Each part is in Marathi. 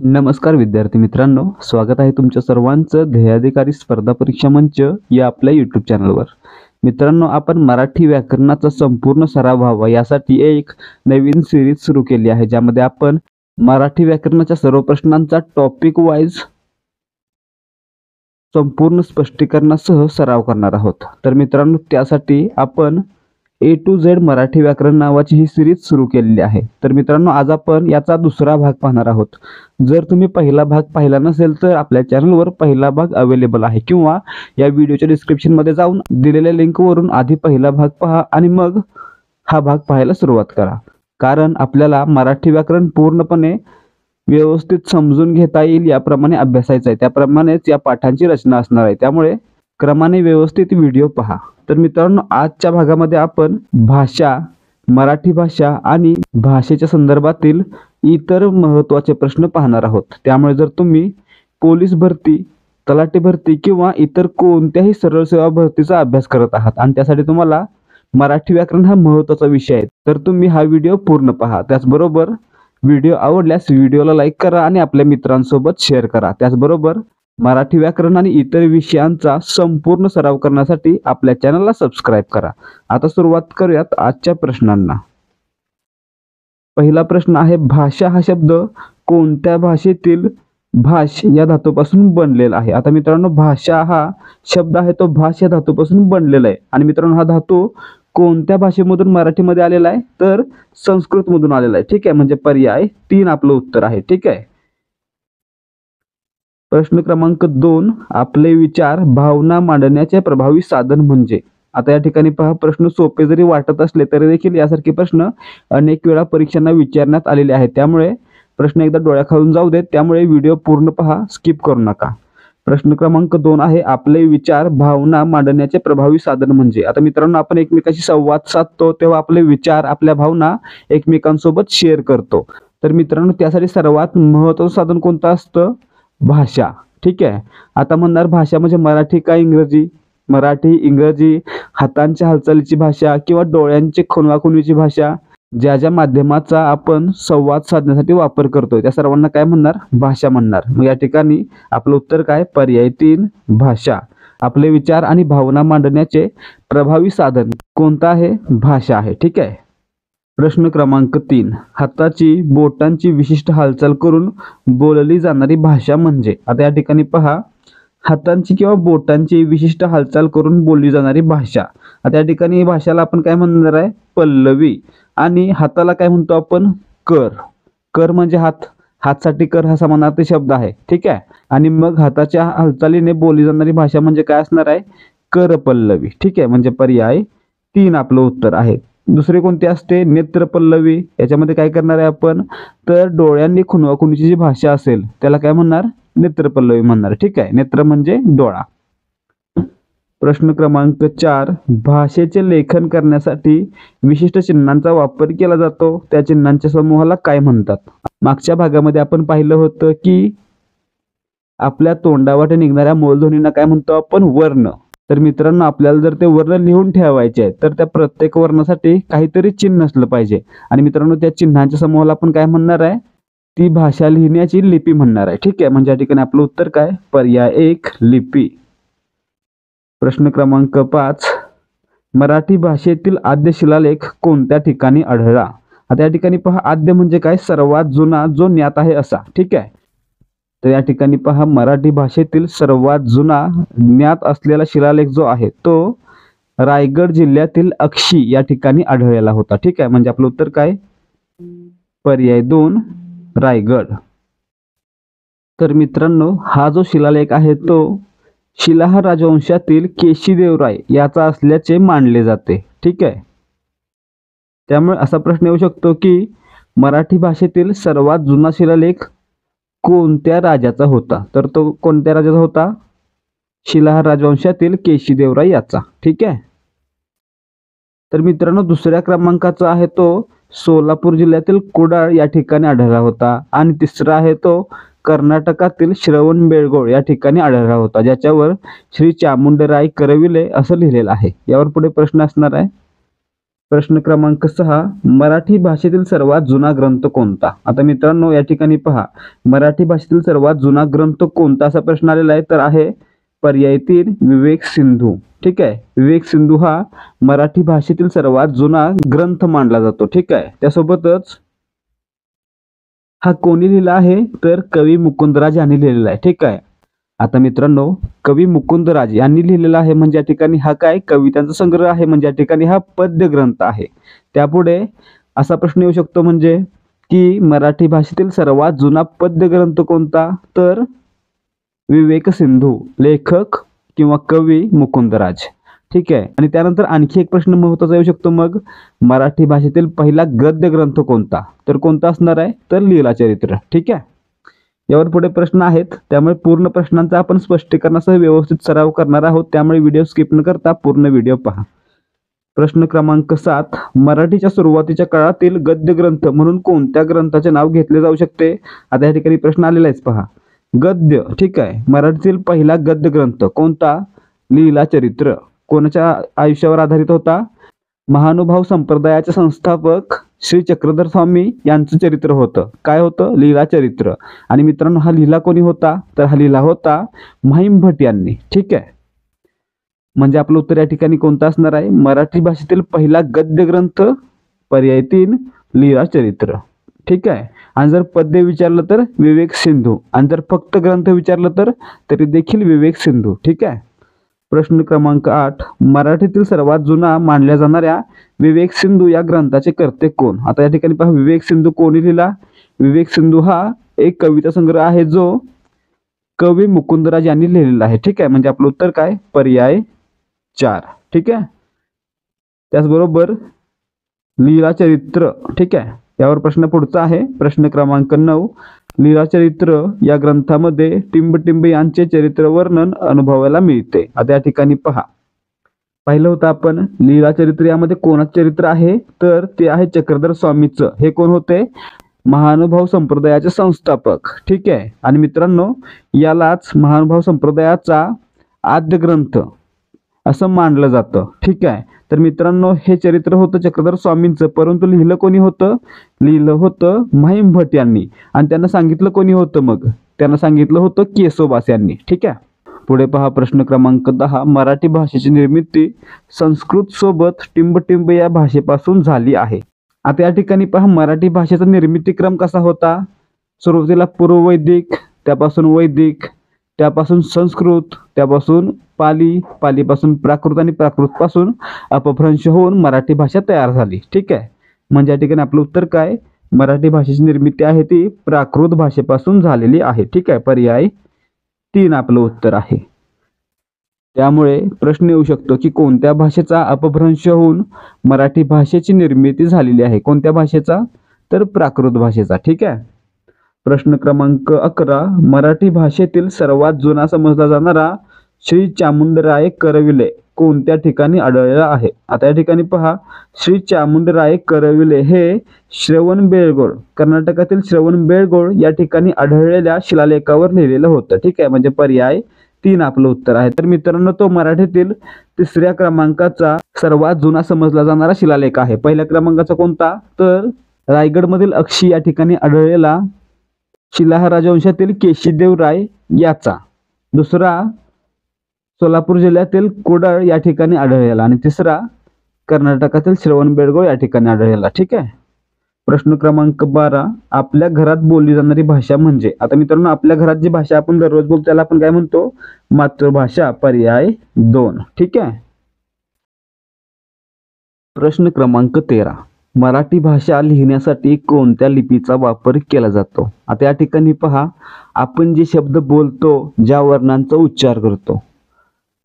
नमस्कार विद्यार्थी मित्रांनो, स्वागत आहे तुमच्या सर्वांचं ध्येयाधिकारी स्पर्धा परीक्षा मंच या आपल्या यूट्यूब चॅनलवर। मित्रांनो, आपण मराठी व्याकरणाचा संपूर्ण सराव व्हावा यासाठी एक नवीन सिरीज सुरू केली आहे, ज्यामध्ये आपण मराठी व्याकरणाच्या सर्व प्रश्नांचा टॉपिक वाईज संपूर्ण स्पष्टीकरणासह सराव करणार आहोत। तर मित्रांनो, त्यासाठी आपण A to Z मराठी व्याकरण नावाची ही सिरीज सुरू केलेली आहे। तर मित्रांनो, आज आपण याचा दुसरा भाग पाहणार आहोत। जर तुम्ही पहिला भाग पाहिला नसेल तर आपल्या चॅनलवर पहिला भाग अवेलेबल आहे, किंवा या व्हिडिओच्या डिस्क्रिप्शन मध्ये जाऊन दिलेल्या लिंक वरून आधी पहिला भाग पहा आणि मग हा भाग पाहायला सुरुवात करा। कारण आपल्याला मराठी व्याकरण पूर्णपणे व्यवस्थित समजून घेता येईल याप्रमाणे अभ्यासायचं आहे, त्याप्रमाणेच या पाठांची रचना असणार आहे। त्यामुळे क्रमाने व्यवस्थित व्हिडिओ पहा। तर मित्रांनो, आजच्या भागामध्ये आपण भाषा, मराठी भाषा आणि भाषेच्या संदर्भातील इतर महत्त्वाचे प्रश्न पाहणार आहोत। त्यामुळे जर तुम्ही पोलीस भरती, तलाठी भरती किंवा इतर कोणत्याही सरळ सेवा भरतीचा अभ्यास करत आहात आणि त्यासाठी तुम्हाला मराठी व्याकरण हा महत्त्वाचा विषय आहे, तर तुम्ही हा व्हिडिओ पूर्ण पहा। त्याचबरोबर व्हिडिओ आवडल्यास व्हिडिओला लाईक करा आणि आपल्या मित्रांसोबत शेअर करा। त्याचबरोबर मराठी व्याकरण आणि इतर विषयांचा संपूर्ण सराव करण्यासाठी आपल्या चॅनलला सबस्क्राईब करा। आता सुरुवात करूयात आजच्या प्रश्नांना। पहिला प्रश्न आहे, भाषा हा शब्द कोणत्या भाषेतील भाष या धातूपासून बनलेला आहे? आता मित्रांनो, भाषा हा शब्द आहे तो भाष या धातूपासून बनलेला आहे। आणि मित्रांनो, हा धातू कोणत्या भाषेमधून मराठीमध्ये आलेला आहे? तर संस्कृत मधून आलेला आहे। ठीक आहे, म्हणजे पर्याय 3 आपलं उत्तर आहे। ठीक आहे। प्रश्न क्रमांक 2, आपले विचार भावना मांडण्याचे प्रभावी साधन म्हणजे? आता या ठिकाणी पहा, प्रश्न सोपे जरी वाटत असले तरी देखील यासारखे प्रश्न अनेक वेळा परीक्षांना विचारण्यात आलेले आहेत। त्यामुळे प्रश्न एकदा डोळ्याखालून जाऊ देत, त्यामुळे व्हिडिओ पूर्ण पहा, स्किप करू नका। प्रश्न क्रमांक 2 आहे, आपले विचार भावना मांडण्याचे प्रभावी साधन म्हणजे? आता मित्रांनो, आपण एकमेकांशी संवाद साधतो तेव्हा आपले विचार, आपल्या भावना एकमेकांसोबत शेअर करतो। तर मित्रांनो, त्यासाठी सर्वात महत्त्वाचं साधन कोणतं असतं? भाषा। ठीक आहे। आता म्हणणार, भाषा म्हणजे मराठी का इंग्रजी? मराठी, इंग्रजी, हातांच्या हालचालीची भाषा किंवा डोळ्यांची खुणवाखुणवीची भाषा, ज्या ज्या माध्यमाचा आपण संवाद साधण्यासाठी वापर करतोय त्या सर्वांना काय म्हणणार? भाषा म्हणणार। मग या ठिकाणी आपलं उत्तर काय? पर्याय 3 भाषा। आपले विचार आणि भावना मांडण्याचे प्रभावी साधन कोणतं आहे? भाषा आहे। ठीक आहे। प्रश्न क्रमांक 3, हाताची बोटांची विशिष्ट हालचाल करून बोलली जाणारी भाषा म्हणजे? आता या ठिकाणी पहा, हातांची किंवा बोटांची विशिष्ट हालचाल करून बोलली जाणारी भाषा। आता या ठिकाणी भाषाला आपण काय म्हणणार आहे? पल्लवी। आणि हाताला काय म्हणतो आपण? कर। कर म्हणजे हात, हातसाठी कर हा समानार्थी शब्द आहे। ठीक आहे। आणि मग हाताच्या हालचालीने बोलली जाणारी भाषा म्हणजे काय असणार आहे? कर पल्लवी। ठीक आहे, म्हणजे पर्याय 3 आपलं उत्तर आहे। दुसरे कोणते असते? नेत्र पल्लवी। याच्यामध्ये काय करणार आहे आपण? तर डोळ्यांनी खुणवाखुणवीची जी भाषा असेल त्याला काय म्हणणार? नेत्र पल्लवी म्हणणार। ठीक आहे, नेत्र म्हणजे डोळा। प्रश्न क्रमांक 4, भाषेचे लेखन करण्यासाठी विशिष्ट चिन्हांचा वापर केला जातो, त्या चिन्हांच्या समूहाला काय म्हणतात? मागच्या भागामध्ये आपण पाहिलं होतं की आपल्या तोंडावाटे निघणाऱ्या मोलध्वनींना काय म्हणतो आपण? वर्ण। तर मित्रांनो, आपल्याला जर ते वर्ण लिहून ठेवायचे आहेत तर त्या प्रत्येक वर्णासाठी काहीतरी चिन्ह असलं पाहिजे। आणि मित्रांनो, त्या चिन्हांच्या समूहाला आपण काय म्हणणार आहे? ती भाषा लिहिण्याची लिपी म्हणणार आहे। ठीक आहे, म्हणजे या ठिकाणी आपलं उत्तर काय? पर्याय 1 लिपी। प्रश्न क्रमांक 5, मराठी भाषेतील आद्य शिलालेख कोणत्या ठिकाणी आढळला? आता या ठिकाणी पहा, आद्य म्हणजे काय? सर्वात जुना जो ज्ञात आहे असा। ठीक आहे। तर या ठिकाणी पहा, मराठी भाषेतील सर्वात जुना ज्ञात असलेला शिलालेख जो आहे तो रायगड जिल्ह्यातील अक्षी या ठिकाणी आढळलेला होता। ठीक आहे, म्हणजे आपलं उत्तर काय? पर्याय 2 रायगड। तर मित्रांनो, हा जो शिलालेख आहे तो शिलाहार राजवंशातील केशीदेवराय याचा असल्याचे मानले जाते। ठीक आहे। त्यामुळे असा प्रश्न येऊ शकतो की मराठी भाषेतील सर्वात जुना शिलालेख कोणत्या राजाचा होता? तर तो कोणत्या राजाचा होता? शिलाहार राजवंशातील केशीदेवराय याचा। ठीक आहे। तर मित्रांनो, दुसऱ्या क्रमांकाचा आहे तो सोलापूर जिल्ह्यातील कुडाळ या ठिकाणी आढळला होता। आणि तिसरा आहे तो कर्नाटकातील श्रवणबेळगोळ या ठिकाणी आढळला होता, ज्याच्यावर श्री चामुंडराय करविले असं लिहिलेलं आहे। यावर पुढे प्रश्न असणार आहे, प्रश्न क्रमांक 6, मराठी भाषेतील सर्वात जुना ग्रंथ कोणता? आता मित्रांनो या ठिकाणी पहा, मराठी भाषेतील सर्वात जुना ग्रंथ कोणता असा प्रश्न आलेला आहे. तर आहे पर्याय 3 विवेक सिंधू. ठीक आहे, विवेक सिंधू हा मराठी भाषेतील सर्वात जुना ग्रंथ मानला जातो. ठीक आहे, त्यासोबतच हा कोणी लिहिला आहे? तर कवी मुकुंदराज यांनी लिहिलेला आहे. ठीक आहे, आता मित्रांनो कवी मुकुंदराज यांनी लिहिलेला आहे म्हणजे या ठिकाणी हा काय कवितांचा संग्रह आहे, म्हणजे या ठिकाणी हा पद्य ग्रंथ आहे. त्यापुढे असा प्रश्न येऊ शकतो म्हणजे की मराठी भाषेतील सर्वात जुना पद्य ग्रंथ कोणता? तर विवेक सिंधू, लेखक किंवा कवी मुकुंदराज. ठीक आहे, आणि त्यानंतर आणखी एक प्रश्न महत्त्वाचा येऊ शकतो, मग मराठी भाषेतील पहिला गद्य ग्रंथ कोणता? तर कोणता असणार आहे? तर लीलाचरित्र. ठीक आहे, यावर पुढे प्रश्न आहेत, त्यामुळे पूर्ण प्रश्नांचा आपण स्पष्टीकरणासह व्यवस्थित सराव करणार आहोत, त्यामुळे व्हिडिओ स्किप न करता पूर्ण व्हिडिओ पहा. प्रश्न क्रमांक 7, मराठीच्या सुरुवातीच्या काळातील गद्य ग्रंथ म्हणून कोणत्या ग्रंथाचे नाव घेतले जाऊ शकते? आता या ठिकाणी प्रश्न आलेला आहे पहा, गद्य. ठीक आहे, मराठीतील पहिला गद्य ग्रंथ कोणता? लीलाचरित्र. कोणाच्या आयुष्यावर आधारित होता? महानुभाव संप्रदायाचे संस्थापक श्री चक्रधर स्वामी यांचं चरित्र होतं. काय होतं? लीलाचरित्र. आणि मित्रांनो हा लिहिला कोणी होता? तर हा लिहिला होता महिम भट यांनी. ठीक आहे, म्हणजे आपलं उत्तर या ठिकाणी कोणतं असणार आहे? मराठी भाषेतील पहिला गद्य ग्रंथ पर्याय 3 लीलाचरित्र. ठीक आहे, आणि जर पद्य विचारलं तर विवेक सिंधू, आणि जर फक्त ग्रंथ विचारलं तर तरी देखील विवेक सिंधू. ठीक आहे, प्रश्न क्रमांक 8, मराठीतील सर्वात जुना मानल्या जाणाऱ्या विवेक सिंधू या ग्रंथाचे कर्ते कोण? आता या ठिकाणी पहा, विवेक सिंधू कोणी लिहिला? विवेक सिंधू हा एक कविता संग्रह आहे जो कवी मुकुंदराज यांनी लिहिलेला आहे. ठीक आहे, म्हणजे आपलं उत्तर काय? पर्याय 4. ठीक आहे, त्याचबरोबर लीलाचरित्र. ठीक आहे, यावर प्रश्न पुढचा आहे, प्रश्न क्रमांक 9, लीलाचरित्र या ग्रंथामध्ये टिंबटिंब यांचे चरित्र वर्णन अनुभवायला मिळते. आता या ठिकाणी पहा, पाहिलं होतं आपण लीलाचरित्र यामध्ये कोणाचं चरित्र आहे? तर ते आहे चक्रधर स्वामीचं. हे कोण होते? महानुभाव संप्रदायाचे संस्थापक. ठीक आहे, आणि मित्रांनो यालाच महानुभाव संप्रदायाचा आद्य ग्रंथ असं मानलं जातं. ठीक आहे, तर मित्रांनो हे चरित्र होतं चक्रधर स्वामींचं, परंतु लिहिलं कोणी होतं? लिहिलं होतं महिम भट यांनी. आणि त्यांना सांगितलं कोणी होतं? मग त्यांना सांगितलं होतं केशवदास यांनी. ठीक आहे, पुढे पहा प्रश्न क्रमांक 10, मराठी भाषेची निर्मिती संस्कृत सोबत टिंबटिंब या भाषेपासून झाली आहे. आता या ठिकाणी पहा, मराठी भाषेचा निर्मितीक्रम कसा होता? सुरुवातीला पूर्ववैदिक, त्यापासून वैदिक, त्यापासून संस्कृत, त्यापासून पाली, पालीपासून प्राकृत, आणि प्राकृतपासून अपभ्रंश होऊन मराठी भाषा तयार झाली. ठीक आहे, म्हणजे या ठिकाणी आपलं उत्तर काय? मराठी भाषेची निर्मिती आहे ती प्राकृत भाषेपासून झालेली आहे. ठीक आहे, पर्याय 3 आपलं उत्तर आहे. त्यामुळे प्रश्न येऊ शकतो की कोणत्या भाषेचा अपभ्रंश होऊन मराठी भाषेची निर्मिती झालेली आहे? कोणत्या भाषेचा? तर प्राकृत भाषेचा. ठीक आहे, प्रश्न क्रमांक 11, मराठी भाषेतील सर्वात जुना समजला जाणारा श्री चामुंडराय करविले कोणत्या ठिकाणी आढळलेला आहे? आता या ठिकाणी पहा, श्री चामुंडराय करविले हे श्रवणबेळगोळ, कर्नाटकातील श्रवणबेळगोळ या ठिकाणी आढळलेल्या शिलालेखावर लिहिलेलं होतं. ठीक आहे, म्हणजे पर्याय 3 आपलं उत्तर आहे. तर मित्रांनो तो मराठीतील 3ऱ्या क्रमांकाचा सर्वात जुना समजला जाणारा शिलालेख आहे. पहिल्या क्रमांकाचा कोणता? तर रायगडमधील अक्षी या ठिकाणी आढळलेला शिलाहार राजवंशातील केशीदेव राय याचा. दुसरा सोलापूर जिल्ह्यातील कुडाळ या ठिकाणी आढळलेला, आणि तिसरा कर्नाटकातील श्रवणबेळगोळ या ठिकाणी आढळलेला. ठीक आहे, प्रश्न क्रमांक 12, आपल्या घरात बोलली जाणारी भाषा म्हणजे? आता मित्रांनो आपल्या घरात जी भाषा आपण दररोज बोलतो त्याला आपण काय म्हणतो? मातृभाषा. पर्याय 2. ठीक आहे, प्रश्न क्रमांक 13, मराठी भाषा लिहिण्यासाठी कोणत्या लिपीचा वापर केला जातो? आता या ठिकाणी पहा, आपण जे शब्द बोलतो, ज्या वर्णांचा उच्चार करतो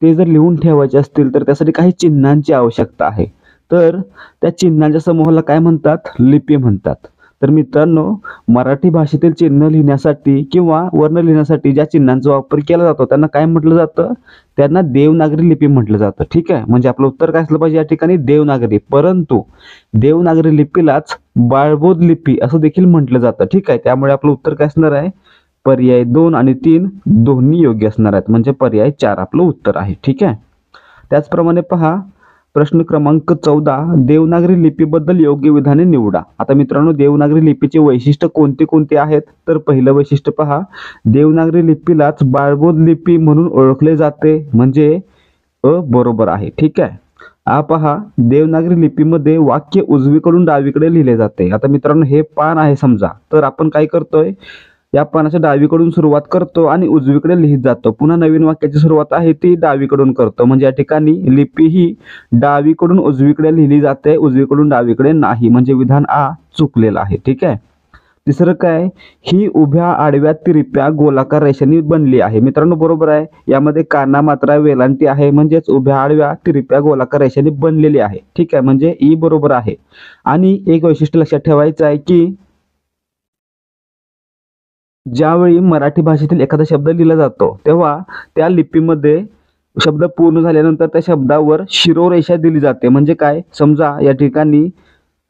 ते जर लिहून ठेवायचे असतील तर त्यासाठी काही चिन्हांची आवश्यकता आहे. तर त्या चिन्हांच्या समूहाला काय म्हणतात? लिपी म्हणतात. तर मित्रांनो मराठी भाषेतील चिन्ह लिहिण्यासाठी किंवा वर्ण लिहिण्यासाठी ज्या चिन्हांचा वापर केला जातो त्यांना काय म्हटलं जातं? त्यांना देवनागरी लिपी म्हटलं जातं. ठीक आहे, म्हणजे आपलं उत्तर काय असलं पाहिजे या ठिकाणी? देवनागरी. परंतु देवनागरी लिपीलाच बाळबोध लिपी असं देखील म्हटलं जातं. ठीक आहे, त्यामुळे आपलं उत्तर काय असणार आहे? पर्याय 2 आणि 3 दोन्ही योग्य असणार आहेत, म्हणजे पर्याय 4 आपलं उत्तर आहे. ठीक आहे, त्याचप्रमाणे पहा, प्रश्न क्रमांक 14, देवनागरी लिपीबद्दल योग्य विधाने निवडा. आता मित्रांनो, देवनागरी लिपीचे वैशिष्ट्य कोणते कोणते आहेत? तर पहिलं वैशिष्ट्य पहा, देवनागरी लिपीलाच बाळबोध लिपी म्हणून ओळखले जाते, म्हणजे बरोबर आहे. ठीक आहे. पहा, देवनागरी लिपीमध्ये वाक्य उजवीकडून डावीकडे लिहिले जाते. आता मित्रांनो, हे पान आहे समजा, तर आपण काय करतोय, या पानाच्या डावीकडून सुरुवात करतो आणि उजवीकडे लिहित जातो. पुन्हा नवीन वाक्याची सुरुवात आहे ती डावीकडून करतो. म्हणजे या ठिकाणी लिपी ही डावीकडून उजवीकडे लिहिली जाते, उजवीकडून डावीकडे नाही. म्हणजे विधान चुकलेलं आहे. ठीक आहे. तिसरं काय, ही उभ्या आडव्या तिरप्या गोलाकार रेषांनी बनली आहे. मित्रांनो, बरोबर आहे. यामध्ये काना मात्रा वेलांटी आहे, म्हणजेच उभ्या आडव्या तिरप्या गोलाकार रेषांनी बनलेली आहे. ठीक आहे, म्हणजे ई बरोबर आहे. आणि एक वैशिष्ट्य लक्षात ठेवायचं आहे की ज्यावेळी मराठी भाषेतील एखादा शब्द लिहिला जातो तेव्हा त्या लिपीमध्ये शब्द पूर्ण झाल्यानंतर त्या शब्दावर शिरोरेषा दिली जाते. म्हणजे काय, समजा या ठिकाणी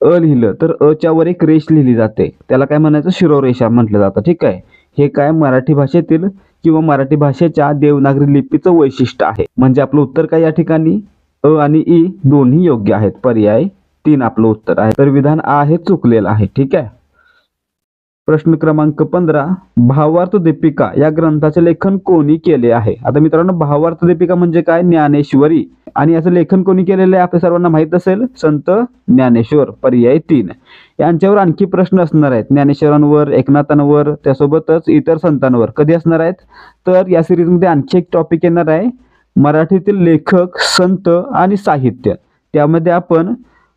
लिहिलं तर च्या वर एक रेष लिहिली जाते, त्याला काय म्हणायचं, शिरोरेषा म्हटलं जातं. ठीक आहे. हे काय मराठी भाषेतील किंवा मराठी भाषेच्या देवनागरी लिपीचं वैशिष्ट्य आहे. म्हणजे आपलं उत्तर काय या ठिकाणी आणि ई दोन्ही योग्य आहेत. पर्याय 3 आपलं उत्तर आहे. तर विधान हे चुकलेलं आहे. ठीक आहे. प्रश्न क्रमांक 15, भावार्थ दीपिका या ग्रंथाचे लेखन कोणी केले आहे? आता मित्रांनो, भावार्थ दीपिका म्हणजे काय, ज्ञानेश्वरी. आणि याचं लेखन कोणी केलेलं आहे आपल्या सर्वांना माहित असेल, संत ज्ञानेश्वर. पर्याय 3. यांच्यावर आणखी प्रश्न असणार आहेत, ज्ञानेश्वरांवर, एकनाथांवर, त्यासोबतच इतर संतांवर. कधी असणार आहेत? तर या सिरीजमध्ये आणखी एक टॉपिक येणार आहे, मराठीतील लेखक, संत आणि साहित्य. त्यामध्ये आपण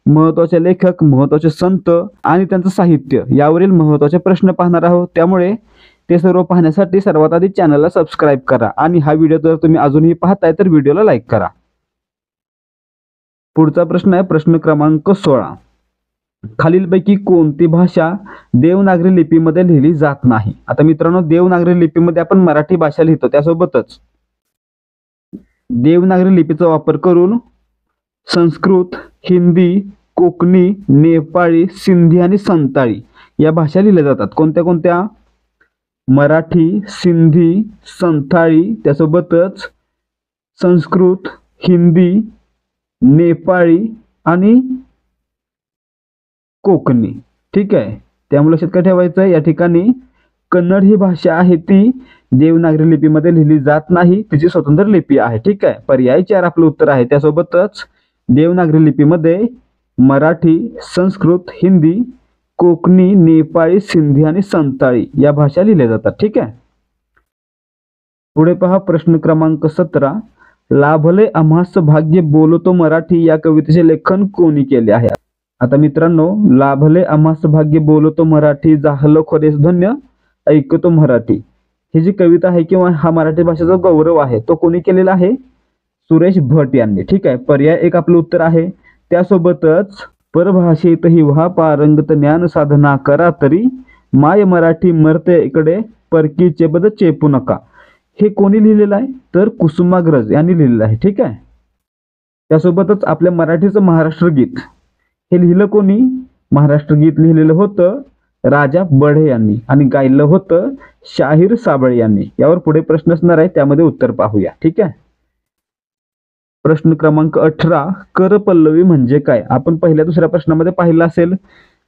महत्वाचे लेखक, महत्वाचे संत आणि त्यांचं साहित्य यावरील महत्वाचे प्रश्न पाहणार आहोत. त्यामुळे ते सर्व पाहण्यासाठी सर्वात आधी चॅनलला सबस्क्राईब करा आणि हा व्हिडिओ जर तुम्ही अजूनही पाहताय तर व्हिडिओला लाईक करा. पुढचा प्रश्न आहे प्रश्न क्रमांक 16, खालीलपैकी कोणती भाषा देवनागरी लिपीमध्ये लिहिली जात नाही? आता मित्रांनो, देवनागरी लिपीमध्ये आपण मराठी भाषा लिहितो, त्यासोबतच देवनागरी लिपीचा वापर करून संस्कृत, हिंदी, कोकणी, नेपाळी, सिंधी आणि संताळी या भाषा लिहिल्या जातात. कोणत्या कोणत्या? मराठी, सिंधी, संथाळी, त्यासोबतच संस्कृत, हिंदी, नेपाळी आणि कोकणी. ठीक आहे. त्यामुळे लक्षात काय ठेवायचं आहे, या ठिकाणी कन्नड ही भाषा आहे ती देवनागरी लिपीमध्ये लिहिली जात नाही, तिची स्वतंत्र लिपी आहे. ठीक आहे. पर्याय 4 आपलं उत्तर आहे. त्यासोबतच देवनागरी लिपीमध्ये मराठी, संस्कृत, हिंदी, कोकणी, नेपाळी, सिंधी आणि संताळी या भाषा लिहिल्या जातात. ठीक आहे. पुढे पहा प्रश्न क्रमांक 17, लाभले आम्हास भाग्य बोलतो मराठी या कवितेचे लेखन कोणी केले आहे? आता मित्रांनो, लाभले आम्हास भाग्य बोलतो मराठी, झालं खोरेस धन्य ऐकतो मराठी, ही जी कविता आहे किंवा हा मराठी भाषेचा गौरव आहे तो कोणी केलेला आहे? सुरेश भट यांनी. ठीक आहे. पर्याय 1 आपलं उत्तर आहे. त्यासोबतच परभाषेतही व्हा पारंगत, ज्ञान साधना करा तरी, माय मराठी मरते इकडे, परकीचे बद चेपू नका, हे कोणी लिहिलेलं आहे? तर कुसुमाग्रज यांनी लिहिलेलं आहे. ठीक आहे. त्यासोबतच आपल्या मराठीचं महाराष्ट्र गीत हे लिहिलं कोणी? महाराष्ट्र गीत लिहिलेलं होतं राजा बढे यांनी आणि गायलं होतं शाहीर साबळे यांनी. यावर पुढे प्रश्न असणार आहे, त्यामध्ये उत्तर पाहूया. ठीक आहे. प्रश्न क्रमांक 18, कर पल्लवी म्हणजे काय? आपण पहिल्या दुसऱ्या प्रश्नामध्ये पाहिलं असेल,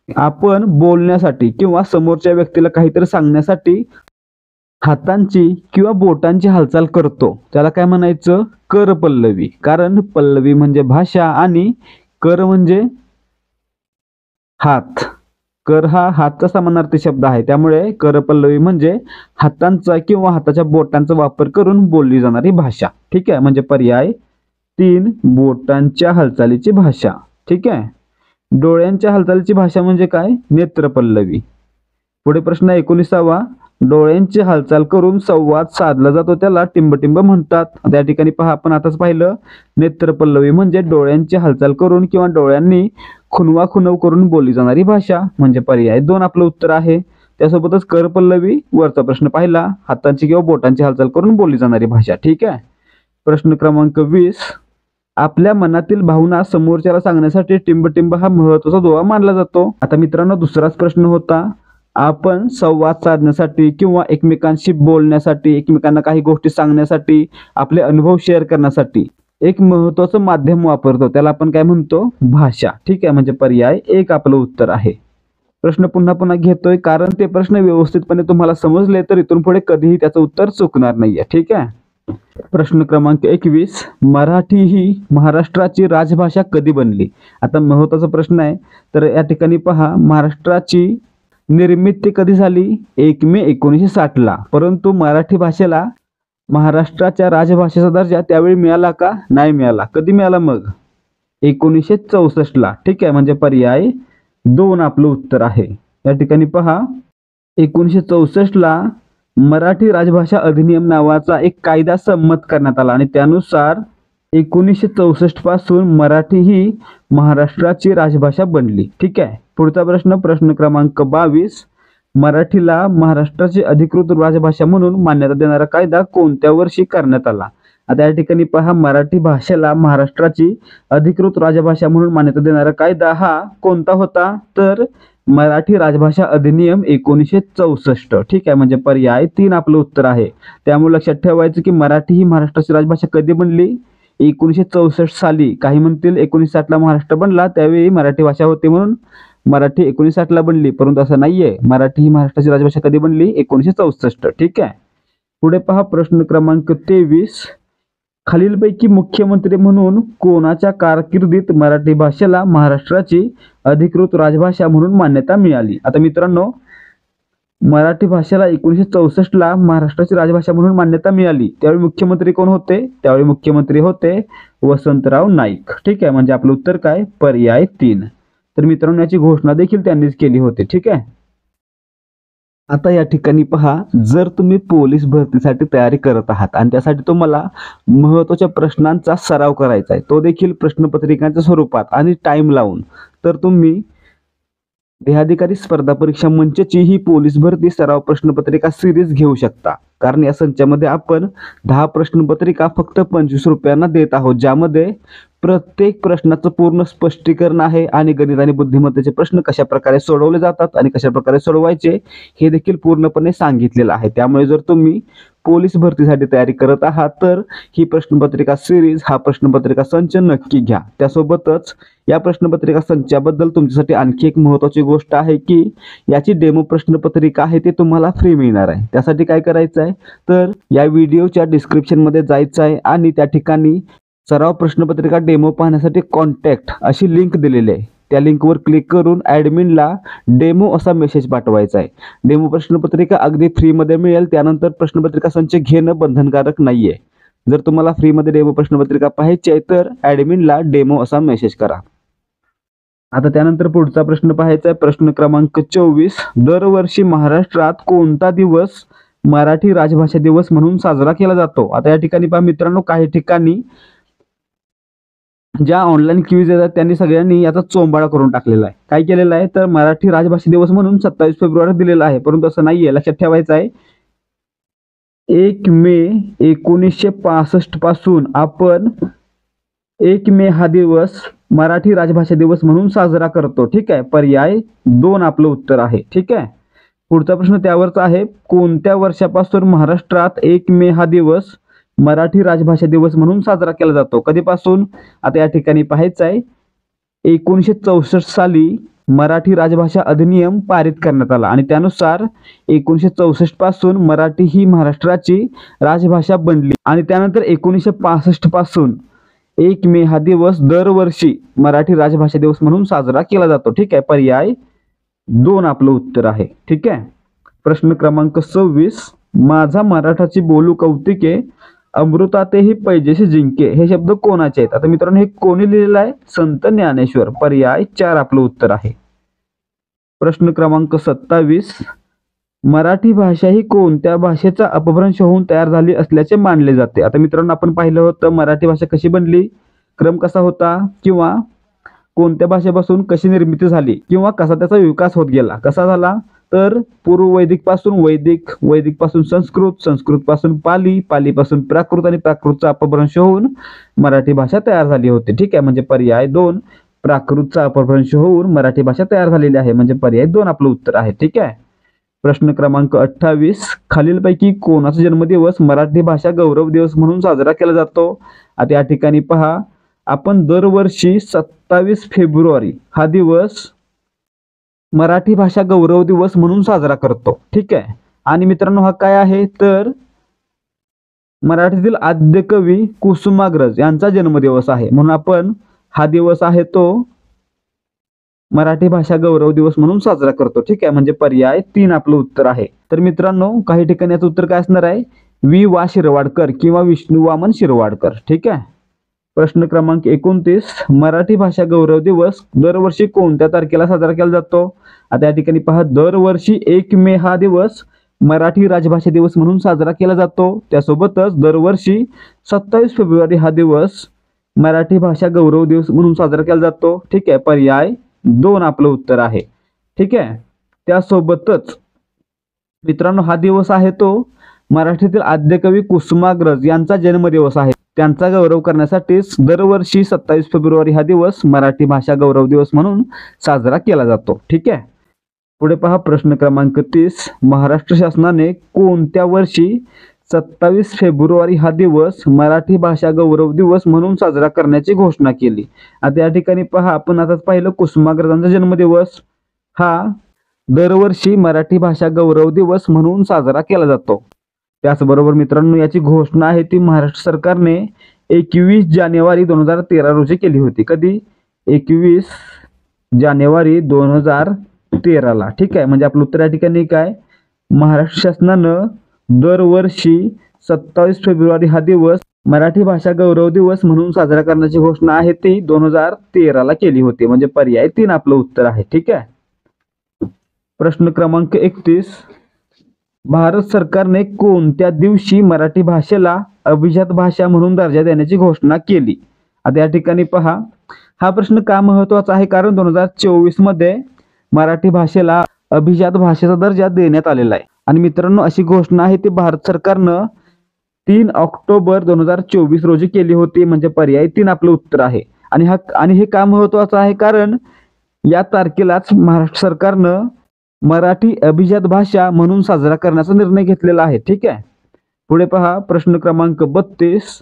आपण बोलण्यासाठी किंवा समोरच्या व्यक्तीला काहीतरी सांगण्यासाठी हातांची किंवा बोटांची हालचाल करतो, त्याला काय म्हणायचं? कर पल्लवी. कारण पल्लवी म्हणजे भाषा आणि कर म्हणजे हात. कर हा हातचा समानार्थी शब्द आहे, त्यामुळे कर पल्लवी म्हणजे हातांचा किंवा हाताच्या बोटांचा वापर करून बोलली जाणारी भाषा. ठीक आहे. म्हणजे पर्याय 3 बोटांच्या हालचालीची भाषा. ठीक आहे. डोळ्यांच्या हालचालीची भाषा म्हणजे काय? नेत्रपल्लवी. पुढे प्रश्न 19वा, डोळ्यांची हालचाल करून संवाद साधला जातो त्याला टिंबटिंब म्हणतात. त्या ठिकाणी पहा, आपण आताच पाहिलं, नेत्रपल्लवी म्हणजे डोळ्यांची हालचाल करून किंवा डोळ्यांनी खुणवा खुणव करून बोलली जाणारी भाषा. म्हणजे पर्याय 2 आपलं उत्तर आहे. त्यासोबतच कर पल्लवी वरचा प्रश्न पाहिला, हातांची किंवा बोटांची हालचाल करून बोलली जाणारी भाषा. ठीक आहे. प्रश्न क्रमांक 20, आपल्या मनातील भावना समोरच्याला सांगण्यासाठी टिंबटिंब हा महत्त्वाचा दुवा मानला जातो. आता मित्रांनो, दुसराच प्रश्न होता, आपण संवाद साधण्यासाठी किंवा एकमेकांशी बोलण्यासाठी, एकमेकांना काही गोष्टी सांगण्यासाठी, आपले अनुभव शेअर करण्यासाठी एक महत्वाचं माध्यम वापरतो त्याला आपण काय म्हणतो, भाषा. ठीक आहे, म्हणजे पर्याय एक आपलं उत्तर आहे. प्रश्न पुन्हा पुन्हा घेतोय कारण ते प्रश्न व्यवस्थितपणे तुम्हाला समजले तर इथून पुढे कधीही त्याचं उत्तर चुकणार नाहीये. ठीक आहे. प्रश्न क्रमांक 21, मराठी ही महाराष्ट्राची राजभाषा कधी बनली? आता महत्वाचा प्रश्न आहे. तर या ठिकाणी पहा, महाराष्ट्राची निर्मिती कधी झाली? 1 मे 1960 ला. परंतु मराठी भाषेला महाराष्ट्राच्या राजभाषेचा दर्जा त्यावेळी मिळाला का? नाही मिळाला. कधी मिळाला मग? 1964 ला. ठीक आहे, म्हणजे पर्याय 2 आपलं उत्तर आहे. या ठिकाणी पहा, 1964 ला मराठी राजभाषा अधिनियम नावाचा एक कायदा संमत करण्यात आला आणि त्यानुसार 1964 पासून मराठी ही महाराष्ट्राची राजभाषा बनली. ठीक आहे. पुढचा प्रश्न क्रमांक 22, मराठीला महाराष्ट्राची अधिकृत राजभाषा म्हणून मान्यता देणारा कायदा कोणत्या वर्षी करण्यात आला? आता या ठिकाणी पहा, मराठी भाषेला महाराष्ट्राची अधिकृत राजभाषा म्हणून मान्यता देणारा कायदा हा कोणता होता? तर मराठी राजभाषा अधिनियम 1964. ठीक आहे, म्हणजे पर्याय 3 आपलं उत्तर आहे. त्यामुळे लक्षात ठेवायचं की मराठी ही महाराष्ट्राची राजभाषा कधी बनली? 1964 साली. काही म्हणतील 1960 ला महाराष्ट्र बनला त्यावेळी मराठी भाषा होती म्हणून मराठी 1960 ला बनली, परंतु असं नाहीये. मराठी ही महाराष्ट्राची राजभाषा कधी बनली? 1964. ठीक आहे. पुढे पहा, प्रश्न क्रमांक 23, खालीलपैकी मुख्यमंत्री म्हणून कोणाच्या कारकिर्दीत मराठी भाषेला महाराष्ट्राची अधिकृत राजभाषा म्हणून मान्यता मिळाली? आता मित्रांनो, मराठी भाषेला 1964 ला महाराष्ट्राची राजभाषा म्हणून मान्यता मिळाली. त्यावेळी मुख्यमंत्री कोण होते? त्यावेळी मुख्यमंत्री होते वसंतराव नाईक. ठीक आहे, म्हणजे आपलं उत्तर काय? पर्याय 3. तर मित्रांनो, याची घोषणा देखील त्यांनीच केली होती. ठीक आहे. आता या ठिकाणी पहा, जर तुम्ही पोलीस भरतीसाठी तयारी करत आहात आणि त्यासाठी तुम्हाला महत्त्वाच्या प्रश्नांचा सराव करायचा आहे, तो देखील प्रश्नपत्रिकांच्या स्वरूपात आणि टाइम लावून, तर तुम्ही देहाधिकारी स्पर्धा परीक्षा मंचची ही पोलीस भरती सराव प्रश्नपत्रिका सिरीज घेऊ शकता. कारण या संचामध्ये आपण 10 प्रश्नपत्रिका फक्त 25 रुपयांना देत आहोत, ज्यामध्ये प्रत्येक प्रश्नाचं पूर्ण स्पष्टीकरण आहे आणि गणित आणि बुद्धिमत्तेचे प्रश्न कशा प्रकारे सोडवले जातात आणि कशा प्रकारे सोडवायचे हे देखील पूर्णपणे सांगितलेलं आहे. त्यामुळे जर तुम्ही पोलीस भरतीसाठी तयारी करत आहात तर ही प्रश्नपत्रिका सिरीज, हा प्रश्नपत्रिका संच नक्की घ्या. त्यासोबतच या प्रश्नपत्रिका संचाबद्दल तुमच्यासाठी आणखी एक महत्त्वाची गोष्ट आहे की याची डेमो प्रश्नपत्रिका आहे ती तुम्हाला फ्री मिळणार आहे. त्यासाठी काय करायचं आहे, तर या व्हिडिओच्या डिस्क्रिप्शनमध्ये जायचं आहे आणि त्या ठिकाणी सराव प्रश्नपत्रिका डेमो पाहण्यासाठी कॉन्टॅक्ट अशी लिंक दिलेली आहे. त्या लिंकवर क्लिक करून ॲडमिनला डेमो असा मेसेज पाठवायचा आहे. डेमो प्रश्नपत्रिका अगदी फ्रीमध्ये मिळेल. त्यानंतर प्रश्नपत्रिका संच घेणं बंधनकारक नाहीये. जर तुम्हाला फ्रीमध्ये डेमो प्रश्नपत्रिका पाहायची आहे तर ॲडमिनला डेमो असा मेसेज करा. आता त्यानंतर पुढचा प्रश्न पाहायचा आहे. प्रश्न क्रमांक 24, दरवर्षी महाराष्ट्रात कोणता दिवस मराठी राजभाषा दिवस म्हणून साजरा केला जातो? आता या ठिकाणी पहा मित्रांनो, काही ठिकाणी ज्या ऑनलाईन क्विज येतात त्यांनी सगळ्यांनी याचा चोंबाळा करून टाकलेला आहे. काय केलेलं आहे, तर मराठी राजभाषा दिवस म्हणून 27 फेब्रुवारी दिलेला आहे, परंतु असं नाहीये. लक्षात ठेवायचं आहे, 1 मे 1965 पासून आपण 1 मे हा दिवस मराठी राजभाषा दिवस म्हणून साजरा करतो. ठीक आहे, पर्याय 2 आपलं उत्तर आहे. ठीक आहे. पुढचा प्रश्न त्यावरचा आहे, कोणत्या वर्षापासून महाराष्ट्रात 1 मे हा दिवस मराठी राजभाषा दिवस म्हणून साजरा केला जातो? कधीपासून? आता या ठिकाणी पाहायचं आहे, 1964 साली मराठी राजभाषा अधिनियम पारित करण्यात आला आणि त्यानुसार 1964 पासून मराठी ही महाराष्ट्राची राजभाषा बनली आणि त्यानंतर 1965 पासून 1 मे हा दिवस दरवर्षी मराठी राजभाषा दिवस म्हणून साजरा केला जातो. ठीक आहे, पर्याय 2 आपलं उत्तर आहे. ठीक आहे. प्रश्न क्रमांक 26, माझा मराठाची बोलू कौतिके अमृतातेही पैजेशी जिंके हे शब्द कोणाचे आहेत? आता मित्रांनो, हे कोणी लिहिलेलं आहे? संत ज्ञानेश्वर. पर्याय 4 आपलं उत्तर आहे. प्रश्न क्रमांक 27, मराठी भाषा ही कोणत्या भाषेचा अपभ्रंश होऊन तयार झाली असल्याचे मानले जाते? आता मित्रांनो, आपण पाहिलं होतं मराठी भाषा कशी बनली, क्रम कसा होता, किंवा कोणत्या भाषेपासून कशी निर्मिती झाली, किंवा कसा त्याचा विकास होत गेला. कसा झाला, तर पूर्व वैदिक पासून वैदिक, वैदिक पासून संस्कृत, संस्कृत पासून पाली, पाली पासून प्राकृत आणि प्राकृतचा अपभ्रंश होऊन मराठी भाषा तयार झाली होती. ठीक आहे, म्हणजे पर्याय 2, प्राकृतचा अपभ्रंश होऊन मराठी भाषा तयार झालेली आहे, म्हणजे पर्याय 2 आपलं उत्तर आहे. ठीक आहे. प्रश्न क्रमांक 28, खालीलपैकी कोणाचा जन्मदिवस मराठी भाषा गौरव दिवस म्हणून साजरा केला जातो? आता या ठिकाणी पहा, आपण दरवर्षी 27 फेब्रुवारी हा दिवस मराठी भाषा गौरव दिवस म्हणून साजरा करतो. ठीक आहे. आणि मित्रांनो, हा काय आहे तर मराठीतील आद्य कवी कुसुमाग्रज यांचा जन्मदिवस आहे, म्हणून आपण हा दिवस आहे तो मराठी भाषा गौरव दिवस म्हणून साजरा करतो. ठीक आहे, म्हणजे पर्याय 3 आपलं उत्तर आहे. तर मित्रांनो, काही ठिकाणी याचं उत्तर काय असणार आहे? वि वा शिरवाडकर किंवा विष्णू वामन शिरवाडकर. ठीक आहे. प्रश्न क्रमांक 29, मराठी भाषा गौरव दिवस दरवर्षी कोणत्या तारखेला साजरा केला जातो? आता या ठिकाणी पहा, दरवर्षी 1 मे हा दिवस मराठी राजभाषा दिवस म्हणून साजरा केला जातो. त्यासोबतच दरवर्षी 27 फेब्रुवारी हा दिवस मराठी भाषा गौरव दिवस म्हणून साजरा केला जातो. ठीक आहे, पर्याय 2 आपलं उत्तर आहे. ठीक आहे. त्यासोबतच मित्रांनो, हा दिवस आहे तो मराठीतील आद्यकवी कुसुमाग्रज यांचा जन्मदिवस आहे. त्यांचा गौरव करण्यासाठीच दरवर्षी 27 फेब्रुवारी हा दिवस मराठी भाषा गौरव दिवस म्हणून साजरा केला जातो. ठीक आहे. पुढे पहा, प्रश्न क्रमांक 30, महाराष्ट्र शासनाने कोणत्या वर्षी 27 फेब्रुवारी हा दिवस मराठी भाषा गौरव दिवस म्हणून साजरा करण्याची घोषणा केली? आता या ठिकाणी पहा, आपण आताच पाहिलं कुसुमाग्रजांचा जन्मदिवस हा दरवर्षी मराठी भाषा गौरव दिवस म्हणून साजरा केला जातो. त्याचबरोबर मित्रांनो, याची घोषणा आहे ती महाराष्ट्र सरकारने 21 जानेवारी 2013 रोजी केली होती. कधी? 21 जानेवारी 2013ला. ठीक आहे, म्हणजे आपलं उत्तर या ठिकाणी काय? महाराष्ट्र शासनानं दरवर्षी 27 फेब्रुवारी हा दिवस मराठी भाषा गौरव दिवस म्हणून साजरा करण्याची घोषणा आहे ती 2013ला केली होती, म्हणजे पर्याय 3 आपलं उत्तर आहे. ठीक आहे. प्रश्न क्रमांक 31, भारत सरकारने कोणत्या दिवशी मराठी भाषेला अभिजात भाषा म्हणून दर्जा देण्याची घोषणा केली? आता या ठिकाणी पहा, हा प्रश्न का महत्वाचा आहे? कारण 2024 मध्ये मराठी भाषेला अभिजात भाषेचा दर्जा देण्यात आलेला आहे. आणि मित्रांनो, अशी घोषणा आहे ती भारत सरकारनं 3 ऑक्टोबर 2024 रोजी केली होती, म्हणजे पर्याय 3 आपलं उत्तर आहे. आणि हे का महत्वाचं आहे? कारण या तारखेलाच महाराष्ट्र सरकारनं मराठी अभिजात भाषा म्हणून साजरा करण्याचा निर्णय घेतलेला आहे. ठीक आहे. पुढे पहा, प्रश्न क्रमांक 32,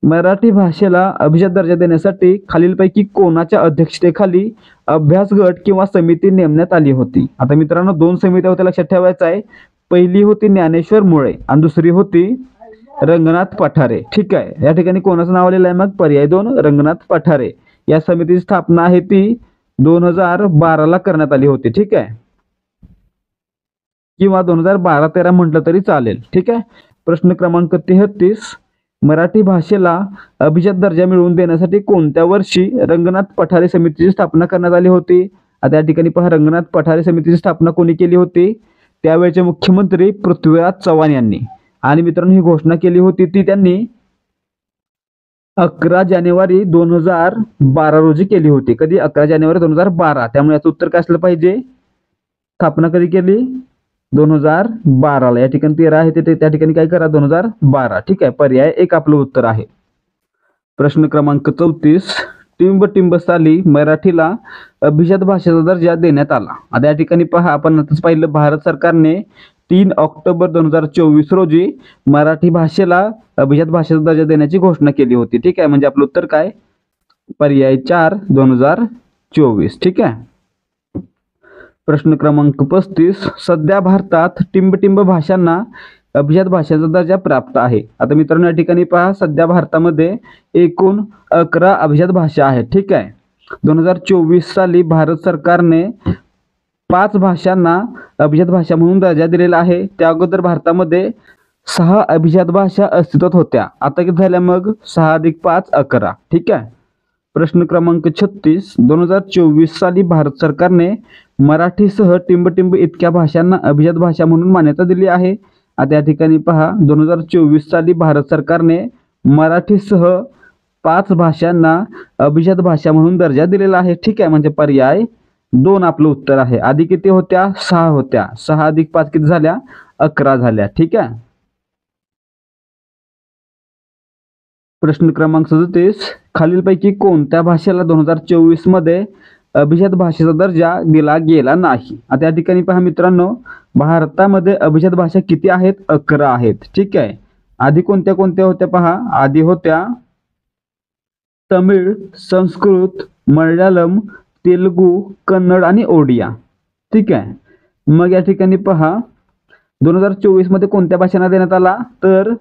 मराठी भाषेला अभिजात दर्जा देण्यासाठी खालीलपैकी कोणाच्या अध्यक्षतेखाली अभ्यास गट किंवा समिती नेमण्यात आली होती? आता मित्रांनो, 2 समित्या होत्या, लक्षात ठेवायचं आहे. पहिली होती ज्ञानेश्वर मुळे आणि दुसरी होती रंगनाथ पठारे. ठीक आहे. या ठिकाणी कोणाचं नाव आलेलं आहे? मग पर्याय 2 रंगनाथ पठारे. या समितीची स्थापना आहे ती 2012ला करण्यात आली होती. ठीक आहे, किंवा 2012-13 म्हटलं तरी चालेल. ठीक आहे. प्रश्न क्रमांक 33, मराठी भाषेला अभिजात दर्जा मिळवून देण्यासाठी कोणत्या वर्षी रंगनाथ पठारे समितीची स्थापना करण्यात आली होती? आता या ठिकाणी पहा, रंगनाथ पठारे समितीची स्थापना कोणी केली होती? त्यावेळेचे मुख्यमंत्री पृथ्वीराज चव्हाण यांनी. आणि मित्रांनो, ही घोषणा केली होती ती त्यांनी 11 जानेवारी 2012 रोजी केली होती. कधी? 11 जानेवारी 2012. त्यामुळे याचं उत्तर काय असलं पाहिजे? स्थापना कधी केली? 2012ला. या ठिकाणी 13 आहे ते त्या ठिकाणी काय करा? 2012. ठीक आहे, पर्याय 1 आपलं उत्तर आहे. प्रश्न क्रमांक 34, टिंब साली मराठीला अभिजात भाषेचा दर्जा देण्यात आला. आता या ठिकाणी पहा, आपण आताच पाहिलं, भारत सरकारने 3 ऑक्टोबर 2024 रोजी मराठी भाषेला अभिजात भाषेचा दर्जा देण्याची घोषणा केली होती. ठीक आहे, म्हणजे आपलं उत्तर काय? पर्याय 4 2024. ठीक आहे. प्रश्न क्रमांक 35, सध्या भारतात टिंब भाषांना अभिजात भाषेचा दर्जा प्राप्त आहे. आता मित्रांनो, या ठिकाणी पहा, सध्या भारतामध्ये एकूण 11 अभिजात भाषा आहेत. ठीक आहे. 2024 साली भारत सरकारने 5 भाषांना अभिजात भाषा म्हणून दर्जा दिलेला आहे. त्या अगोदर भारतामध्ये 6 अभिजात भाषा अस्तित्वात होत्या. आता किती झाल्या? मग 6 + 5 11. ठीक आहे. प्रश्न क्रमांक 36, 2024 साली भारत सरकारने मराठीसह टिंब इतक्या भाषांना अभिजात भाषा म्हणून मान्यता दिली आहे. आता या ठिकाणी पहा, 2024 साली भारत सरकारने मराठीसह 5 भाषांना अभिजात भाषा म्हणून दर्जा दिलेला आहे. ठीक आहे, म्हणजे पर्याय 2 आपलं उत्तर आहे. आधी किती होत्या? 6 होत्या. 6 + 5 किती झाल्या? 11 झाल्या. ठीक आहे. प्रश्न क्रमांक 37, खालीलपैकी कोणत्या भाषेला 2024 मध्ये अभिजात भाषेचा दर्जा दिला गेला नाही. आता या ठिकाणी पहा मित्रांनो, भारतामध्ये अभिजात भाषा किती आहेत? 11 आहेत. ठीक आहे. आधी कोणत्या कोणत्या होत्या पहा. आधी होत्या तमिळ, संस्कृत, मल्याळम, तेलुगू, कन्नड आणि ओडिया. ठीक आहे. मग या ठिकाणी पहा 2024 मध्ये कोणत्या भाषांना देण्यात आला? तर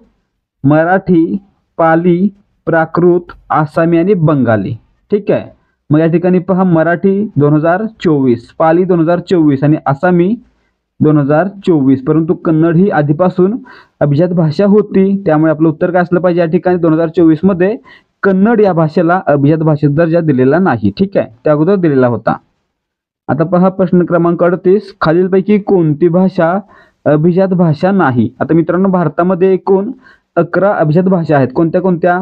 मराठी, पाली, प्राकृत, आसामी आणि बंगाली. ठीक आहे. मग या ठिकाणी पहा मराठी 2024, पाली 2024 आणि आसामी 2024. परंतु कन्नड ही आधीपासून अभिजात भाषा होती, त्यामुळे आपलं उत्तर काय असलं पाहिजे या ठिकाणी? 2024 मध्ये कन्नड या भाषेला अभिजात भाषेचा दर्जा दिलेला नाही. ठीक आहे. त्या अगोदर दिलेला होता. आता पहा प्रश्न क्रमांक 38, खालीलपैकी कोणती भाषा अभिजात भाषा नाही? आता मित्रांनो, भारतामध्ये एकूण 11 अभिजात भाषा आहेत. कोणत्या कोणत्या?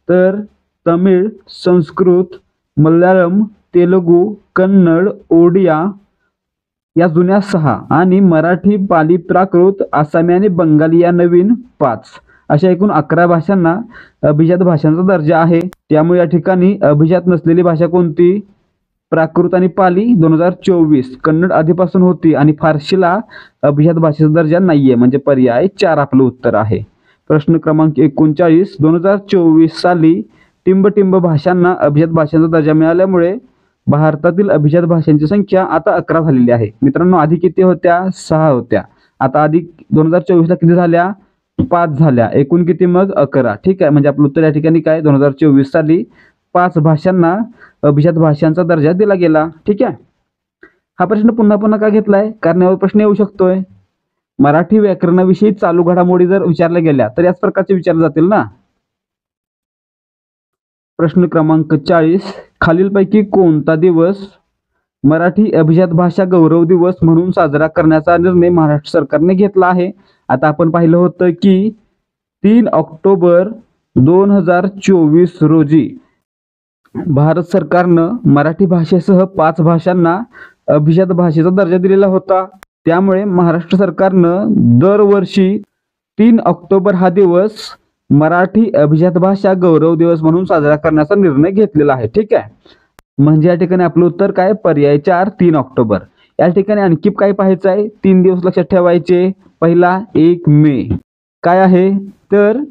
तर तमिळ, संस्कृत, मल्याळम, तेलुगू, कन्नड, ओडिया या जुन्या 6 आणि मराठी, पाली, प्राकृत, आसामी आणि बंगाली या नवीन 5. अशा एकूण 11 भाषांना अभिजात भाषांचा दर्जा आहे. त्यामुळे या ठिकाणी अभिजात नसलेली भाषा कोणती? प्राकृत आणि पाली 2024. कन्नड आधीपासून होती आणि फारशीला अभिजात भाषेचा दर्जा नाहीये, म्हणजे पर्याय 4 आपलं उत्तर आहे. प्रश्न क्रमांक 39, 2024 साली टिंबटिंब भाषांना अभिजात भाषांचा दर्जा मिळाल्यामुळे भारतातील अभिजात भाषांची संख्या आता 11 झालेली आहे. मित्रांनो, आधी किती होत्या? 6 होत्या. आता आधी 2024 ला किती झाल्या? 5 झाल्या. एकूण किती मग? 11. ठीक आहे. म्हणजे आपलं उत्तर या ठिकाणी काय? 2024 साली 5 भाषांना अभिजात भाषांचा दर्जा दिला गेला. ठीक आहे. हा प्रश्न पुन्हा पुन्हा का घेतलाय? कारण यावर प्रश्न येऊ शकतोय. मराठी व्याकरणाविषयी चालू घडामोडी जर विचारल्या गेल्या तर याच प्रकारचे विचारले जातील ना. प्रश्न क्रमांक 40, खालीलपैकी कोणता दिवस मराठी अभिजात भाषा गौरव दिवस म्हणून साजरा करण्याचा निर्णय महाराष्ट्र सरकारने घेतला आहे? आता आपण पाहिलं होतं की 3 ऑक्टोबर 2024 रोजी भारत सरकारनं मराठी भाषेसह 5 भाषांना अभिजात भाषेचा दर्जा दिलेला होता. त्यामुळे महाराष्ट्र सरकारनं दरवर्षी 3 ऑक्टोबर हा दिवस मराठी अभिजात भाषा गौरव दिवस म्हणून साजरा करण्याचा निर्णय घेतलेला आहे. ठीक आहे. म्हणजे या ठिकाणी आपलं उत्तर काय? पर्याय 4 3 ऑक्टोबर. या ठिकाणी आणखी काय पाहायचं आहे? 3 दिवस लक्षात ठेवायचे. पहिला 1 मे काय आहे? तर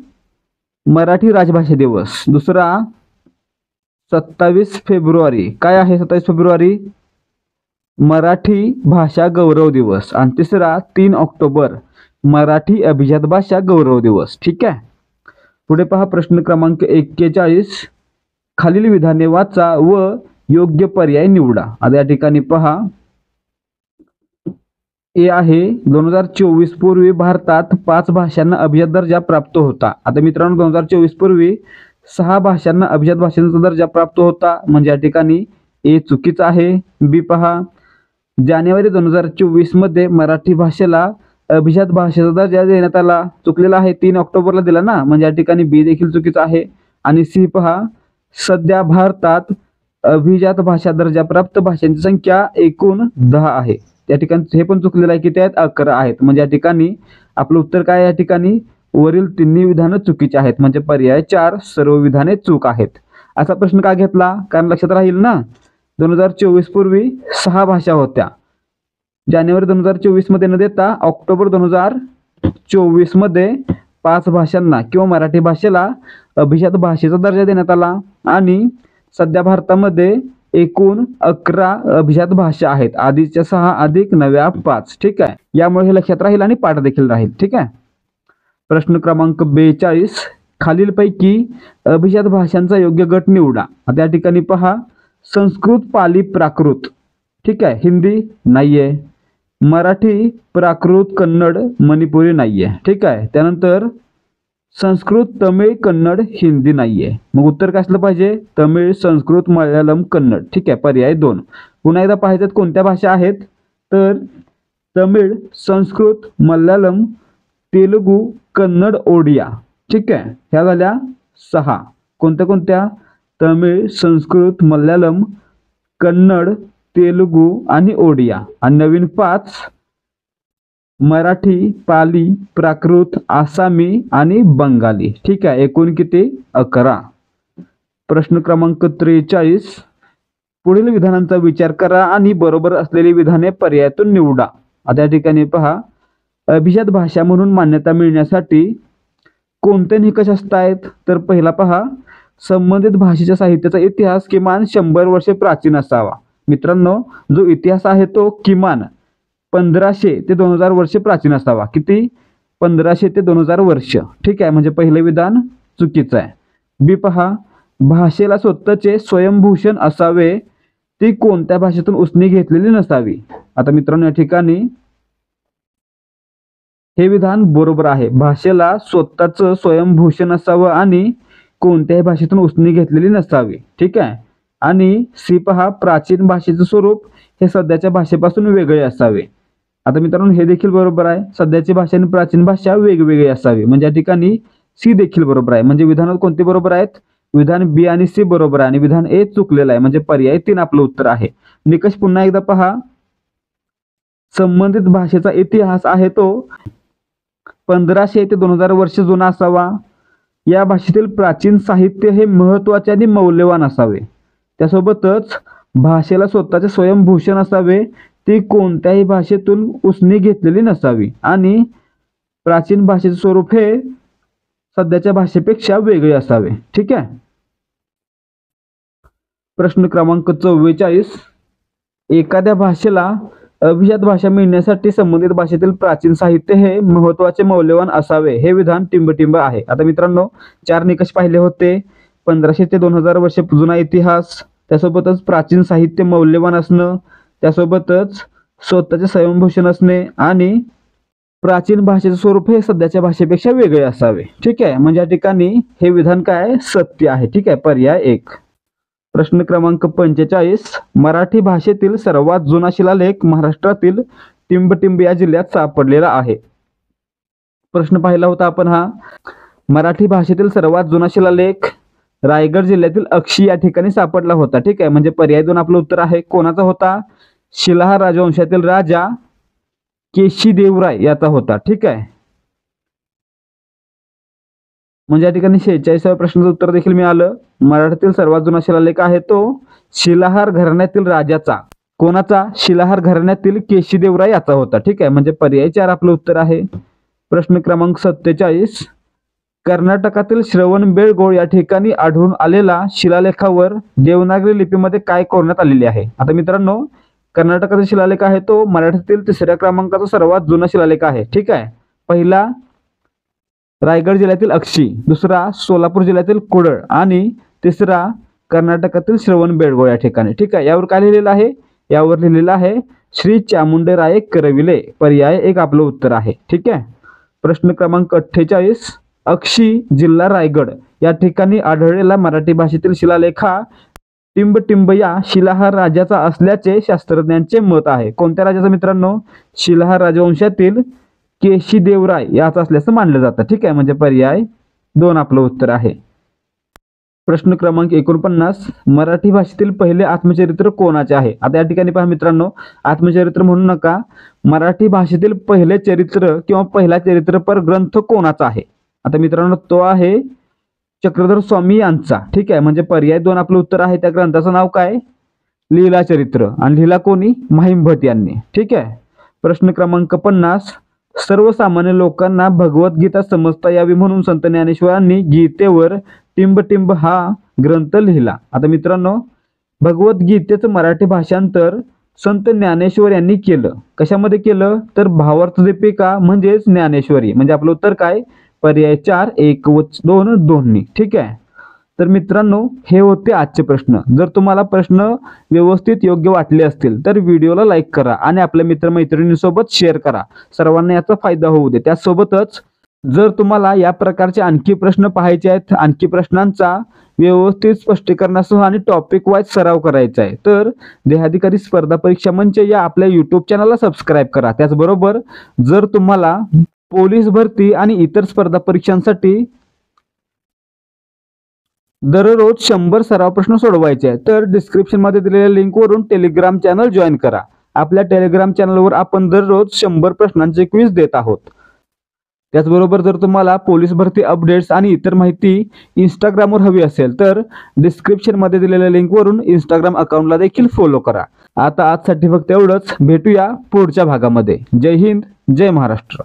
मराठी राजभाषा दिवस. दुसरा 27 फेब्रुवारी काय आहे? 27 फेब्रुवारी मराठी भाषा गौरव दिवस. आणि तिसरा 3 ऑक्टोबर मराठी अभिजात भाषा गौरव दिवस. ठीक आहे. पुढे पहा प्रश्न क्रमांक 41, खालील विधाने वाचा व योग्य पर्याय निवडा. आता या ठिकाणी पहा ए आहे 2024 पूर्वी भारतात 5 भाषांना अभिजात दर्जा प्राप्त होता. आता मित्रांनो, 2024 पूर्वी 6 भाषांना अभिजात भाषेचा दर्जा प्राप्त होता, म्हणजे या ठिकाणी ए चुकीचा आहे. बी पहा, जानेवारी 2024 मध्ये मराठी भाषेला अभिजात भाषेचा दर्जा देण्यात आला. चुकलेला आहे. 3 ऑक्टोबरला दिला ना, म्हणजे या ठिकाणी बी देखील चुकीचा आहे. आणि सी पहा, सध्या भारतात अभिजात भाषा दर्जा प्राप्त भाषांची संख्या एकूण 10 आहे. त्या ठिकाणी हे पण चुकलेलं आहे. किती आहेत? 11 आहेत. म्हणजे या ठिकाणी आपलं उत्तर काय? या ठिकाणी वरील तिन्ही विधानं चुकीची आहेत, म्हणजे पर्याय 4 सर्व विधाने चूक आहेत. असा प्रश्न का घेतला? कारण लक्षात राहील ना, 2024 पूर्वी 6 भाषा होत्या. जानेवारी 2024 मध्ये न देता ऑक्टोबर 2024 मध्ये 5 भाषांना किंवा मराठी भाषेला अभिजात भाषेचा दर्जा देण्यात आला. आणि सध्या भारतामध्ये एकूण 11 अभिजात भाषा आहेत. आधीच्या 6 अधिक नव्या 5. ठीक आहे. यामुळे हे लक्षात राहील आणि पाठ देखील राहील. ठीक आहे. प्रश्न क्रमांक 42, खालीलपैकी अभिजात भाषांचा योग्य गट निवडा. आता या ठिकाणी पहा, संस्कृत, पाली, प्राकृत. ठीक आहे. हिंदी नाहीये. मराठी, प्राकृत, कन्नड, मणिपुरी नाहीये. ठीक आहे. त्यानंतर संस्कृत, तमिळ, कन्नड, हिंदी नाहीये. मग उत्तर काय असलं पाहिजे? तमिळ, संस्कृत, मल्याळम, कन्नड. ठीक आहे. पर्याय 2. पुन्हा एकदा पाहायचं कोणत्या भाषा आहेत? तर तमिळ, संस्कृत, मल्याळम, तेलुगू, कन्नड, ओडिया. ठीक आहे. ह्या झाल्या 6. कोणत्या कोणत्या? तमिळ, संस्कृत, मल्याळम, कन्नड, तेलुगू आणि ओडिया. आणि नवीन 5 मराठी, पाली, प्राकृत, आसामी आणि बंगाली. ठीक आहे. एकूण किती? 11. प्रश्न क्रमांक 43, पुढील विधानांचा विचार करा आणि बरोबर असलेली विधाने पर्यायातून निवडा. आता या ठिकाणी पहा, अभिजात भाषा म्हणून मान्यता मिळण्यासाठी कोणते निकष असतात? तर पहिला पहा, संबंधित भाषेच्या साहित्याचा इतिहास किमान 100 वर्षे प्राचीन असावा. मित्रांनो, जो इतिहास आहे तो किमान 1500 ते 2000 वर्षे प्राचीन असावा. किती? 1500 ते 2000 वर्ष. ठीक आहे, म्हणजे पहिले विधान चुकीचं आहे. बी पहा, भाषेला स्वतःचे स्वयंभूषण असावे, ती कोणत्या भाषेतून उसनी घेतलेली नसावी. आता मित्रांनो, या ठिकाणी हे विधान बरोबर आहे. भाषेला स्वतःचं स्वयंभूषण असावं आणि कोणत्याही भाषेतून उसनी घेतलेली नसावी. ठीक आहे. आणि सी पहा, प्राचीन भाषेचं स्वरूप हे सध्याच्या भाषेपासून वेगळे असावे. आता मित्रांनो, हे देखील बरोबर आहे. सध्याची भाषा आणि प्राचीन भाषा वेगवेगळी असावी. म्हणजे या ठिकाणी सी देखील बरोबर आहे. म्हणजे विधानात कोणते बरोबर आहेत? विधान बी आणि सी बरोबर आहे आणि विधान ए चुकलेलं आहे. म्हणजे पर्याय 3 आपलं उत्तर आहे. निकष पुन्हा एकदा पहा, संबंधित भाषेचा इतिहास आहे तो 1500 ते 2000 वर्ष जुना असावा. या भाषेतील प्राचीन साहित्य हे महत्त्वाचे आणि मौल्यवान असावे. त्यासोबतच भाषेला स्वतःचे स्वयंभूषण असावे, ती कोणत्याही भाषेतून उसनी घेतलेली नसावी आणि प्राचीन भाषेचे स्वरूप हे सध्याच्या भाषेपेक्षा वेगळे असावे. ठीक आहे. प्रश्न क्रमांक 44, एखाद्या भाषेला अभिजात भाषा मिळण्यासाठी संबंधित भाषेतील प्राचीन साहित्य हे महत्त्वाचे मौल्यवान असावे. हे विधान टिंबटिंब आहे. आता मित्रांनो, 4 निकष पाहिले होते. 1500 ते 2000 वर्ष जुना इतिहास, त्यासोबतच प्राचीन साहित्य मौल्यवान असणं, त्यासोबतच स्वतःचे स्वयंभूषण असणे आणि प्राचीन भाषेचे स्वरूप हे सध्याच्या भाषेपेक्षा वेगळे असावे. ठीक आहे. म्हणजे या ठिकाणी हे विधान काय? सत्य आहे. ठीक आहे, पर्याय 1. प्रश्न क्रमांक 45, मराठी भाषेतील सर्वात जुना शिलालेख महाराष्ट्रातील टिंबटिंब या जिल्ह्यात सापडलेला आहे. प्रश्न पाहिला होता आपण हा. मराठी भाषेतील सर्वात जुना शिलालेख रायगड जिल्ह्यातील अक्षी या ठिकाणी सापडला होता. ठीक आहे, म्हणजे पर्याय 2 आपलं उत्तर आहे. कोणाचा होता? शिलाहार राजवंशातील राजा केशीदेवराय याचा होता. ठीक आहे. म्हणजे या ठिकाणी 46व्या प्रश्नाचं उत्तर देखील मिळालं. मराठीतील सर्वात जुना शिलालेख आहे तो शिलाहार घराण्यातील राजाचा. कोणाचा? शिलाहार घराण्यातील केशीदेवराय याचा होता. ठीक आहे, म्हणजे पर्याय 4 आपलं उत्तर आहे. प्रश्न क्रमांक 47, कर्नाटकातील श्रवणबेळगोळ या ठिकाणी आढळून आलेला शिलालेखावर देवनागरी लिपीमध्ये काय कोरण्यात आलेले आहे? आता मित्रांनो, कर्नाटकातील शिलालेख आहे तो मराठीतील 3ऱ्या क्रमांकाचा सर्वात जुना शिलालेख आहे. ठीक आहे. पहिला रायगड जिल्ह्यातील अक्षी, दुसरा सोलापूर जिल्ह्यातील कुडळ आणि तिसरा कर्नाटकातील श्रवणबेळगोळ या ठिकाणी. ठीक आहे. यावर काय लिहिलेलं आहे? यावर लिहिलेलं आहे श्री चामुंडेराये करविले. पर्याय 1 आपलं उत्तर आहे. ठीक आहे. प्रश्न क्रमांक 48, अक्षी जिल्हा रायगड या ठिकाणी आढळलेला मराठी भाषेतील शिलालेख हा टिंबटिंब या शिलाहार राजाचा असल्याचे शास्त्रज्ञांचे मत आहे. कोणत्या राजाचा मित्रांनो? शिलाहार राजवंशातील केशीदेवराय याचा असल्याचं मानलं जातं. ठीक आहे, म्हणजे पर्याय 2 आपलं उत्तर आहे. प्रश्न क्रमांक 49, मराठी भाषेतील पहिले आत्मचरित्र कोणाचे आहे? आता या ठिकाणी पहा मित्रांनो, आत्मचरित्र म्हणू नका, मराठी भाषेतील पहिले चरित्र किंवा पहिला चरित्रपर ग्रंथ कोणाचा आहे? आता मित्रांनो, तो आहे चक्रधर स्वामी यांचा. ठीक आहे, म्हणजे पर्याय 2 आपलं उत्तर आहे. त्या ग्रंथाचं नाव काय? लीला चरित्र. आणि लिहिला कोणी? माहीम भट यांनी. ठीक आहे. प्रश्न क्रमांक 50, सर्वसामान्य लोकांना भगवद्गीता समजता यावी म्हणून संत ज्ञानेश्वरांनी गीतेवर टिंबटिंब हा ग्रंथ लिहिला. आता मित्रांनो, भगवद्गीतेचं मराठी भाषांतर संत ज्ञानेश्वर यांनी केलं. कशामध्ये केलं? तर भावार्थ दीपिका म्हणजेच ज्ञानेश्वरी. म्हणजे आपलं उत्तर काय? पर्याय 4 1 व 2 दोन्ही. ठीक आहे. तर मित्रांनो, हे होते आजचे प्रश्न. जर तुम्हाला प्रश्न व्यवस्थित योग्य वाटले असतील तर व्हिडिओला लाईक करा आणि आपल्या मित्रमैत्रिणींसोबत शेअर करा. सर्वांना याचा फायदा होऊ दे. त्यासोबतच जर तुम्हाला या प्रकारचे आणखी प्रश्न पाहायचे आहेत, आणखी प्रश्नांचा व्यवस्थित स्पष्टीकरणासह आणि टॉपिक वाईज सराव करायचा आहे, तर देहाधिकारी स्पर्धा परीक्षा मंच या आपल्या YouTube चॅनलला सबस्क्राईब करा. त्याचबरोबर जर तुम्हाला पोलीस भरती आणि इतर स्पर्धा परीक्षांसाठी दररोज 100 सराव प्रश्न सोडवायचे आहेत, तर डिस्क्रिप्शन मध्ये दिलेल्या लिंकवरून टेलिग्राम चॅनल जॉईन करा. आपल्या टेलिग्राम चॅनलवर आपण दररोज 100 प्रश्नांचे क्विज देत आहोत. त्याचबरोबर जर तुम्हाला पोलीस भरती अपडेट्स आणि इतर माहिती इंस्टाग्रामवर हवी असेल तर डिस्क्रिप्शनमध्ये दिलेल्या लिंकवरून इंस्टाग्राम अकाउंटला देखील फॉलो करा. आता आजसाठी फक्त एवढंच. भेटूया पुढच्या भागामध्ये. जय हिंद, जय महाराष्ट्र.